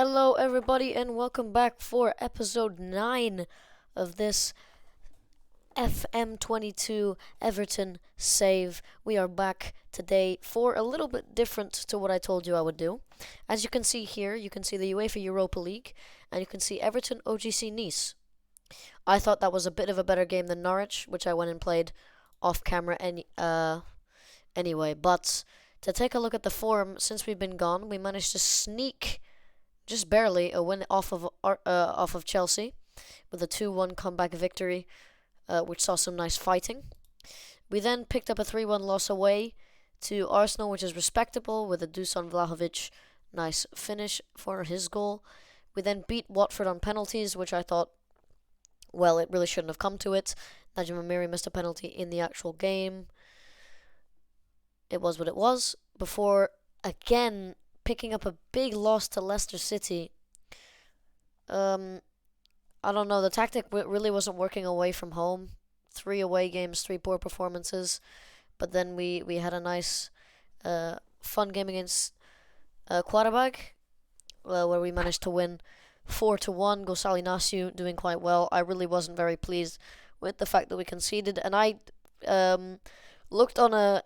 Hello, everybody, and welcome back for episode 9 of this FM22 Everton save. We are back today for a little bit different to what I told you I would do. As you can see here, you can see the UEFA Europa League, and you can see Everton OGC Nice. I thought that was a bit of a better game than Norwich, which I went and played off camera anyway. But to take a look at the form since we've been gone, we managed to sneak just barely a win off of Chelsea with a 2-1 comeback victory, which saw some nice fighting. We then picked up a 3-1 loss away to Arsenal, which is respectable, with a Dusan Vlahovic nice finish for his goal. We then beat Watford on penalties, which I thought, well, it really shouldn't have come to it. Najim Amiri missed a penalty in the actual game. It was what it was. Before, again, picking up a big loss to Leicester City. I don't know, the tactic really wasn't working away from home. 3 away games, 3 poor performances. But then we had a nice, fun game against Quarabag, where we managed to win 4-1. Gosali Nasiu doing quite well. I really wasn't very pleased with the fact that we conceded. And I looked on a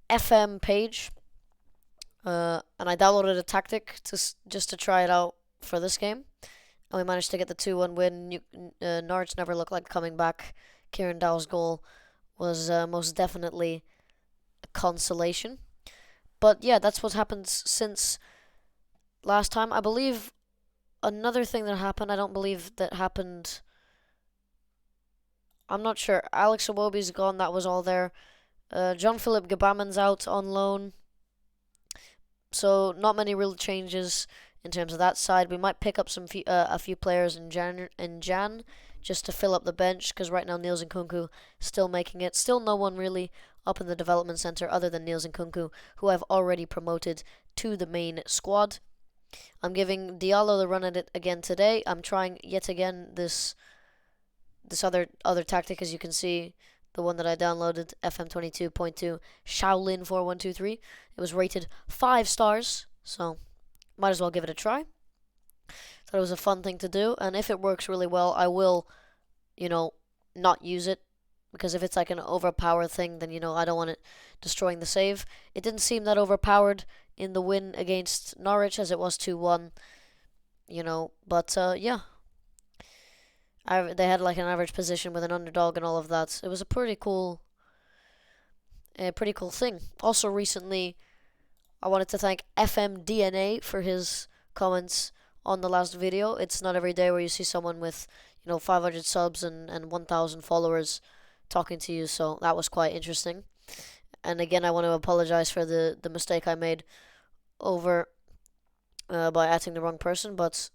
FM page, and I downloaded a tactic just to try it out for this game, and we managed to get the 2-1 win. Norwich never looked like coming back. Kieran Dow's goal was most definitely a consolation. But yeah, that's what happened since last time. I believe another thing that happened, I don't believe that happened. I'm not sure. Alex Iwobi's gone, that was all there. John Philip Gabaman's out on loan. So not many real changes in terms of that side. We might pick up a few players in Jan just to fill up the bench, because right now Niels Nkunku still making it. Still no one really up in the development center other than Niels Nkunku, who I've already promoted to the main squad. I'm giving Diallo the run at it again today. I'm trying yet again this other tactic, as you can see. The one that I downloaded, FM22.2, Shaolin 4123. It was rated 5 stars, so might as well give it a try. Thought it was a fun thing to do, and if it works really well, I will, not use it, because if it's like an overpowered thing, then, I don't want it destroying the save. It didn't seem that overpowered in the win against Norwich, as it was 2-1, but, yeah. They had like an average position with an underdog and all of that. It was a pretty cool thing. Also, recently, I wanted to thank FMDNA for his comments on the last video. It's not every day where you see someone with 500 subs and 1,000 followers talking to you, so that was quite interesting. And again, I want to apologize for the mistake I made over by adding the wrong person, but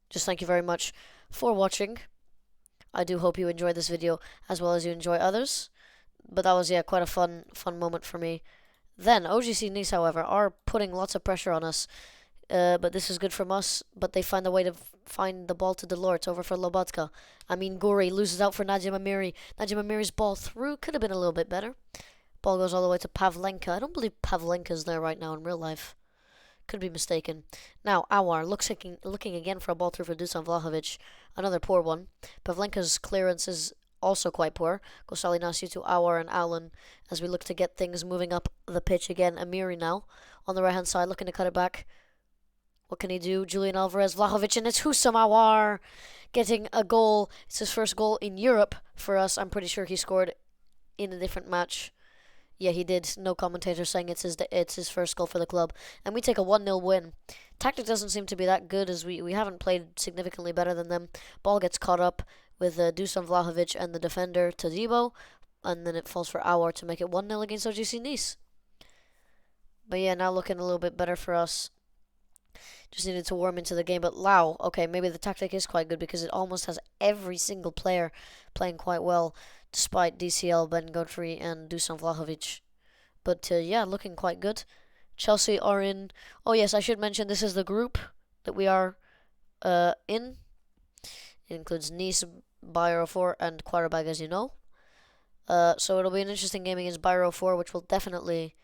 just thank you very much for watching. I do hope you enjoyed this video as well as you enjoy others. But that was, quite a fun moment for me. Then, OGC Nice, however, are putting lots of pressure on us. But this is good from us. But they find a way to find the ball to Delort. It's over for Lobotka. Guri loses out for Najim Amiri. Najim Amiri's ball through. Could have been a little bit better. Ball goes all the way to Pavlenka. I don't believe Pavlenka's there right now in real life. Could be mistaken. Now, Awar looking again for a ball through for Dusan Vlahovic. Another poor one. Pavlenka's clearance is also quite poor. Gosali Nasiu to Awar and Allen as we look to get things moving up the pitch again. Amiri now on the right-hand side looking to cut it back. What can he do? Julian Alvarez, Vlahovic, and it's Husam Awar getting a goal. It's his first goal in Europe for us. I'm pretty sure he scored in a different match. Yeah, he did. No commentator saying it's his first goal for the club. And we take a 1-0 win. Tactic doesn't seem to be that good, as we haven't played significantly better than them. Ball gets caught up with Dusan Vlahovic and the defender Todibo. And then it falls for Awar to make it 1-0 against OGC Nice. But yeah, now looking a little bit better for us. Just needed to warm into the game. But Lau, okay, maybe the tactic is quite good because it almost has every single player playing quite well, despite DCL, Ben Godfrey, and Dusan Vlahovic. But yeah, looking quite good. Chelsea are in. Oh yes, I should mention this is the group that we are in. It includes Nice, Bayer 04, and Quarabag, as you know. So it'll be an interesting game against Bayer 04, which will definitely,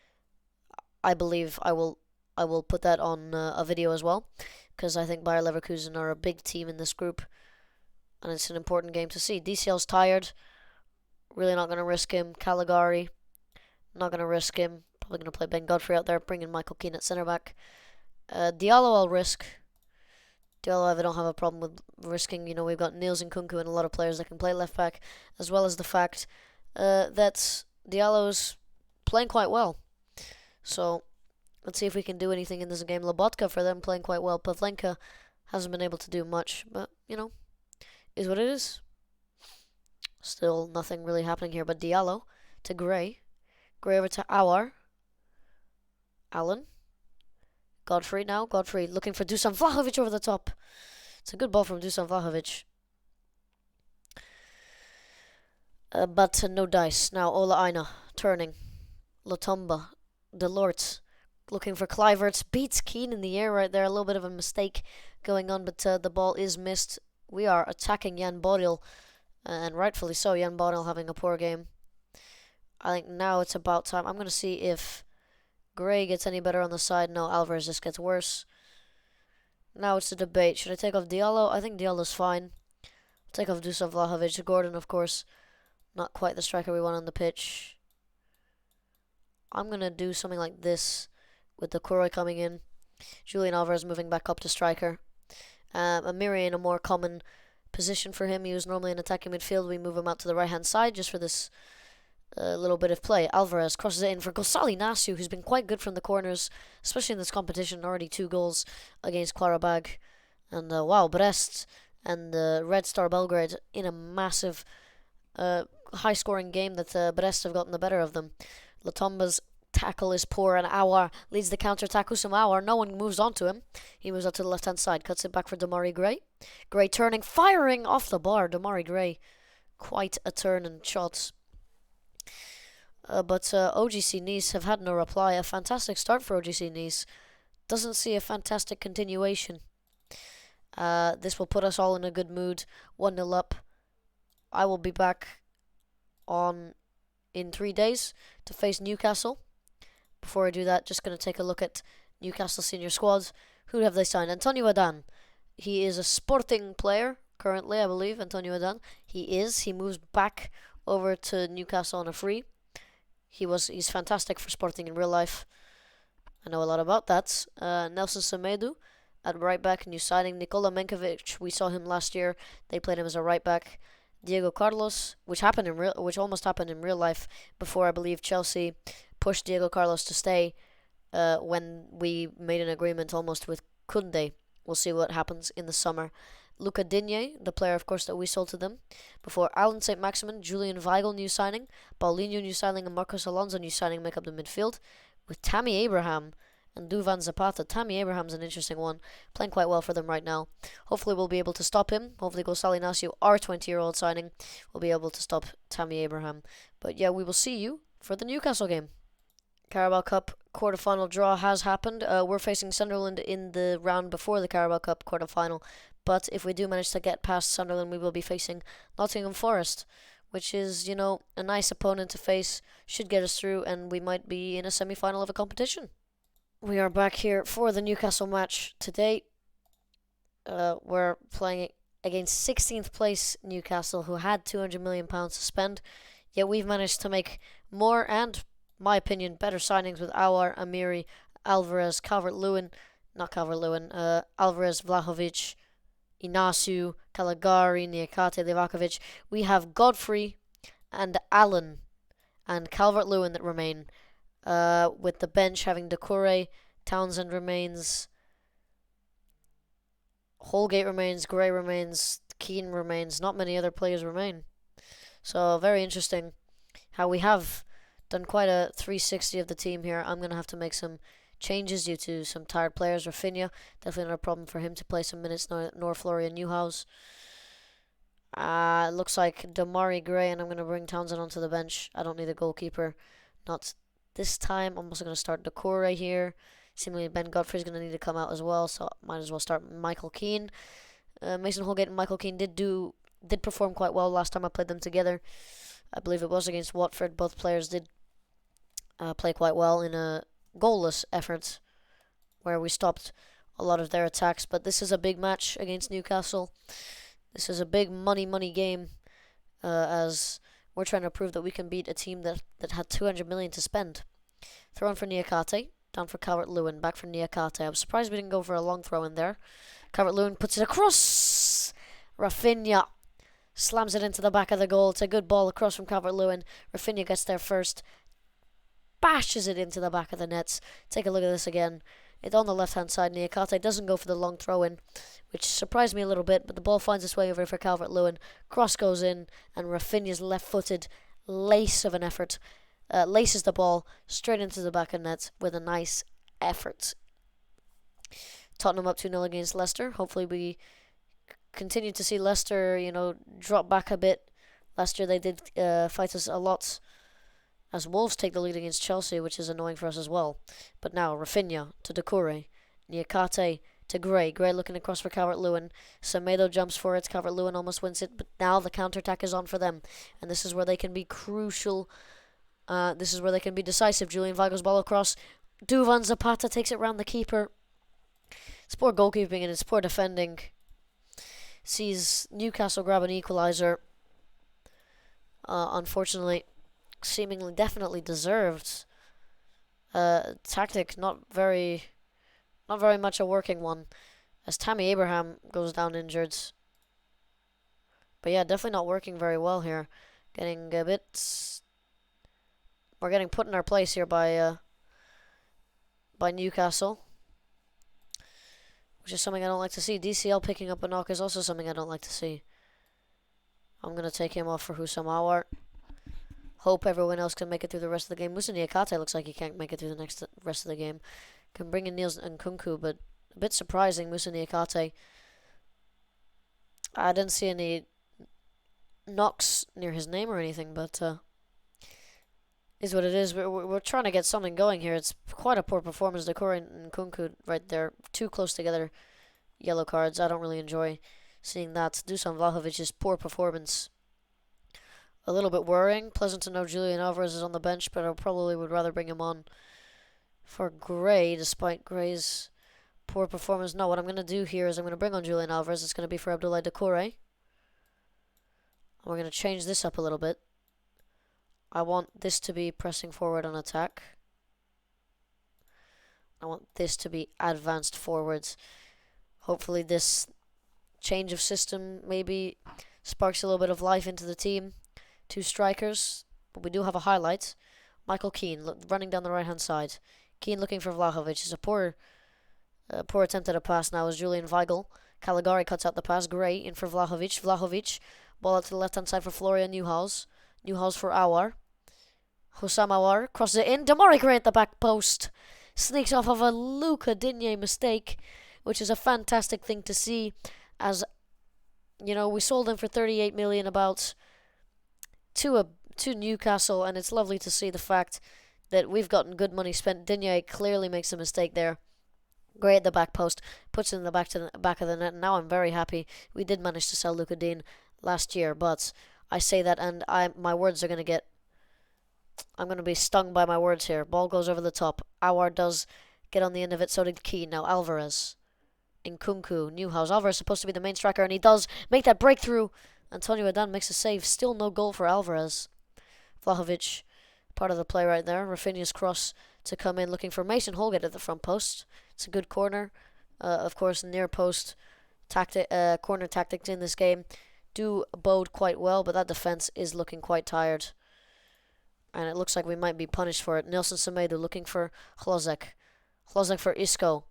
I believe, I will put that on a video as well. because I think Bayer Leverkusen are a big team in this group, and it's an important game to see. DCL's tired. Really not going to risk him. Caligari, not going to risk him. Probably going to play Ben Godfrey out there, bringing Michael Keane at centre back. Diallo I'll risk. Diallo I don't have a problem with risking. You know, we've got Niels and Kunku and a lot of players that can play left back, as well as the fact that Diallo's playing quite well. So let's see if we can do anything in this game. Lobotka for them playing quite well. Pavlenka hasn't been able to do much, but you know, is what it is. Still nothing really happening here, but Diallo to Gray. Gray over to Aouar. Allen. Godfrey now. Godfrey looking for Dusan Vlahovic over the top. It's a good ball from Dusan Vlahovic. But no dice. Now Ola Aina turning. Lotomba. Delort looking for Kluivert. Beats Keane in the air right there. A little bit of a mistake going on, but the ball is missed. We are attacking Jan Bodil, and rightfully so. Jan Bodil having a poor game. I think now it's about time. I'm going to see if Gray gets any better on the side. No, Alvarez just gets worse. Now it's a debate. Should I take off Diallo? I think Diallo's fine. Take off Dusan Vlahovic. Gordon, of course, not quite the striker we want on the pitch. I'm going to do something like this with the Doucouré coming in. Julian Alvarez moving back up to striker. Amiri in a more common position for him. He was normally in attacking midfield. We move him out to the right-hand side just for this little bit of play. Alvarez crosses it in for Gonçalo Inácio, who's been quite good from the corners, especially in this competition. Already 2 goals against Qarabag. And wow, Brest and Red Star Belgrade in a massive high-scoring game that Brest have gotten the better of them. Latomba's tackle is poor, and Aouar leads the counter-attack. Houssam Aouar, no one moves on to him. He moves out to the left-hand side, cuts it back for Damari Gray. Gray turning, firing off the bar. Damari Gray, quite a turn and shots. But OGC Nice have had no reply. A fantastic start for OGC Nice. Doesn't see a fantastic continuation. This will put us all in a good mood. 1-0 up. I will be back in 3 days to face Newcastle. Before I do that, just going to take a look at Newcastle senior squad. Who have they signed? Antonio Adan. He is a Sporting player currently, I believe. Antonio Adan. He moves back over to Newcastle on a free. He's fantastic for Sporting in real life. I know a lot about that. Nelson Semedo at right back, new signing. Nikola Menkovic, we saw him last year. They played him as a right back. Diego Carlos, which almost happened in real life before I believe Chelsea pushed Diego Carlos to stay when we made an agreement almost with Koundé. We'll see what happens in the summer. Luca Digne, the player, of course, that we sold to them. Before Alan St. Maximin, Julian Weigl, new signing. Paulinho, new signing, and Marcos Alonso, new signing, make up the midfield. With Tammy Abraham and Duvan Zapata. Tammy Abraham's an interesting one. Playing quite well for them right now. Hopefully we'll be able to stop him. Hopefully Gonçalo Inácio, our 20-year-old signing, will be able to stop Tammy Abraham. But yeah, we will see you for the Newcastle game. Carabao Cup quarter-final draw has happened. We're facing Sunderland in the round before the Carabao Cup quarter-final. But if we do manage to get past Sunderland, we will be facing Nottingham Forest, which is, a nice opponent to face. Should get us through, and we might be in a semi-final of a competition. We are back here for the Newcastle match today. We're playing against 16th place Newcastle, who had £200 million to spend. Yet we've managed to make more and, my opinion, better signings with Aouar, Amiri, Alvarez, Alvarez, Vlahovic, Inácio, Caligari, Niakate, Livakovic. We have Godfrey and Allen and Calvert-Lewin that remain. With the bench having Doucouré, Townsend remains, Holgate remains, Gray remains, Keane remains. Not many other players remain. So very interesting how we have done quite a 360 of the team here. I'm going to have to make some changes due to some tired players. Rafinha, definitely not a problem for him to play some minutes, nor Florian Neuhaus. Looks like Damari Gray, and I'm going to bring Townsend onto the bench. I don't need a goalkeeper. Not this time. I'm also going to start Doucouré here. Seemingly Ben Godfrey's going to need to come out as well, so might as well start Michael Keane. Mason Holgate and Michael Keane did perform quite well last time I played them together. I believe it was against Watford. Both players did play quite well in a goalless effort where we stopped a lot of their attacks. But this is a big match against Newcastle. This is a big money game, as we're trying to prove that we can beat a team that had 200 million to spend. Throw in for Niakate, down for Calvert-Lewin, back for Niakate. I'm surprised we didn't go for a long throw in there. Calvert-Lewin puts it across. Rafinha slams it into the back of the goal. It's a good ball across from Calvert-Lewin. Rafinha gets there first, bashes it into the back of the nets. Take a look at this again. It's on the left-hand side. Niakate doesn't go for the long throw-in, which surprised me a little bit, but the ball finds its way over for Calvert-Lewin. Cross goes in, and Rafinha's left-footed lace of an effort laces the ball straight into the back of net with a nice effort. Tottenham up 2-0 against Leicester. Hopefully we continue to see Leicester, drop back a bit. Last year they did fight us a lot, as Wolves take the lead against Chelsea, which is annoying for us as well. But now Rafinha to Doucouré, Niakate to Gray. Gray looking across for Calvert-Lewin. Semedo jumps for it. Calvert-Lewin almost wins it, but now the counter-attack is on for them, and this is where they can be crucial. This is where they can be decisive. Julian Weigl's ball across. Duvan Zapata takes it round the keeper. It's poor goalkeeping and it's poor defending. Sees Newcastle grab an equaliser. Unfortunately, seemingly definitely deserved. Tactic not very much a working one, as Tammy Abraham goes down injured. But yeah, definitely not working very well here. Getting a bit. We're getting put in our place here by Newcastle, which is something I don't like to see. DCL picking up a knock is also something I don't like to see. I'm going to take him off for Houssam Aouar. Hope everyone else can make it through the rest of the game. Moussa Niakate looks like he can't make it through the rest of the game. Can bring in Niels and Nkunku, but a bit surprising, Moussa Niakate. I didn't see any knocks near his name or anything, but is what it is. We're trying to get something going here. It's quite a poor performance. Doucouré and Nkunku right there, too close together. Yellow cards. I don't really enjoy seeing that. Dusan Vlahovic's poor performance. A little bit worrying. Pleasant to know Julian Alvarez is on the bench, but I probably would rather bring him on for Gray, despite Gray's poor performance. No, what I'm going to do here is I'm going to bring on Julian Alvarez. It's going to be for Abdoulaye Doucouré. We're going to change this up a little bit. I want this to be pressing forward on attack. I want this to be advanced forwards. Hopefully this change of system maybe sparks a little bit of life into the team. Two strikers, but we do have a highlight. Michael Keane running down the right-hand side. Keane looking for Vlahovic. It's a poor attempt at a pass now as Julian Weigl. Caligari cuts out the pass. Gray in for Vlahovic. Vlahovic, ball out to the left-hand side for Florian Neuhaus. Neuhaus for Aouar. Houssam Aouar crosses it in. Damari Gray at the back post. Sneaks off of a Luca Digne mistake, which is a fantastic thing to see, as, we sold him for 38 million about to Newcastle, and it's lovely to see the fact that we've gotten good money spent. Digne clearly makes a mistake there. Gray at the back post, puts it in the back of the net, and now I'm very happy. We did manage to sell Luca Digne last year, but I say that and my words are going to get... I'm going to be stung by my words here. Ball goes over the top. Aouar does get on the end of it, so did Keane. Now Alvarez. Nkunku. Neuhaus. Alvarez is supposed to be the main striker, and he does make that breakthrough. Antonio Adan makes a save. Still no goal for Alvarez. Vlahovic, part of the play right there. Rafinha's cross to come in, looking for Mason Holgate at the front post. It's a good corner. Of course, near post corner tactics in this game do bode quite well, but that defense is looking quite tired. And it looks like we might be punished for it. Nelson Semedo looking for Hlozek. Hlozek for Isco.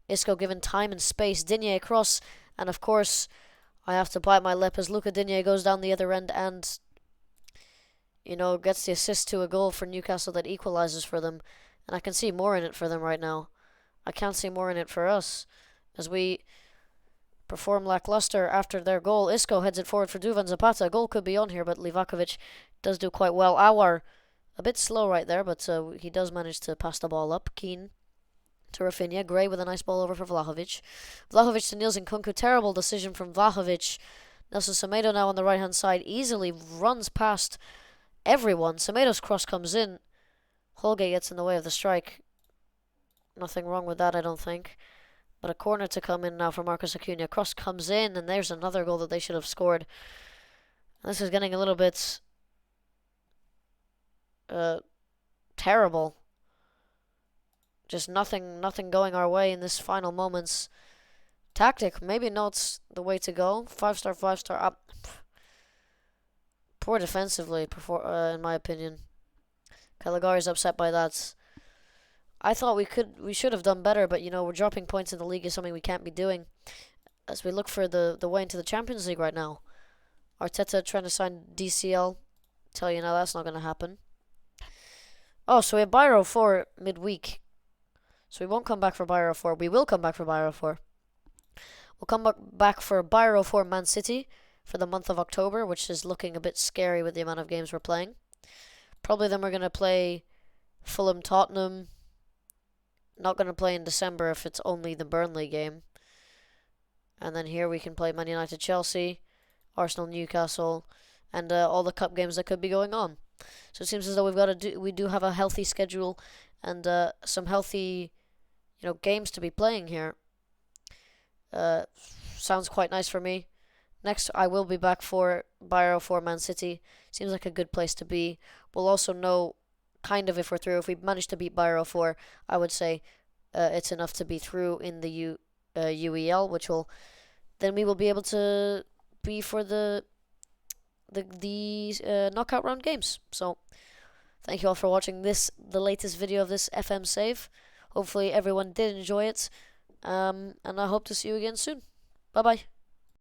Isco given time and space. Digne across. And of course, I have to bite my lip as Luca Digne goes down the other end and, gets the assist to a goal for Newcastle that equalizes for them. And I can see more in it for them right now. I can't see more in it for us, as we perform lackluster after their goal. Isco heads it forward for Duvan Zapata. A goal could be on here, but Livakovic does do quite well. Aouar, a bit slow right there, but he does manage to pass the ball up. Keane to Rafinha. Gray with a nice ball over for Vlahovic. Vlahovic to Niels Nkunku. Terrible decision from Vlahovic. Nelson Semedo now on the right-hand side. Easily runs past everyone. Semedo's cross comes in. Holgate gets in the way of the strike. Nothing wrong with that, I don't think. But a corner to come in now for Marcus Acuna. Cross comes in, and there's another goal that they should have scored. This is getting a little bit terrible. Just nothing going our way in this final moments. Tactic, maybe not the way to go. 5-star, 5-star up. Poor defensively, in my opinion. Caligari's upset by that. I thought we should have done better, but we're dropping points in the league is something we can't be doing. As we look for the way into the Champions League right now. Arteta trying to sign DCL. Tell you now, that's not going to happen. Oh, so we have Byro 4 midweek. So we won't come back for Byro 4. We will come back for Byro 4. We'll come back for Byro 4 Man City for the month of October, which is looking a bit scary with the amount of games we're playing. Probably then we're going to play Fulham Tottenham. Not going to play in December if it's only the Burnley game. And then here we can play Man United Chelsea, Arsenal Newcastle, and all the cup games that could be going on. So it seems as though we do have a healthy schedule and some healthy games to be playing here. Sounds quite nice for me. Next, I will be back for Byro 4 Man City. Seems like a good place to be. We'll also know kind of if we're through. If we manage to beat Byro 4, I would say it's enough to be through in the UEL, which will then we will be able to be for the knockout round games. So thank you all for watching the latest video of this FM save. Hopefully everyone did enjoy it, and I hope to see you again soon. Bye bye.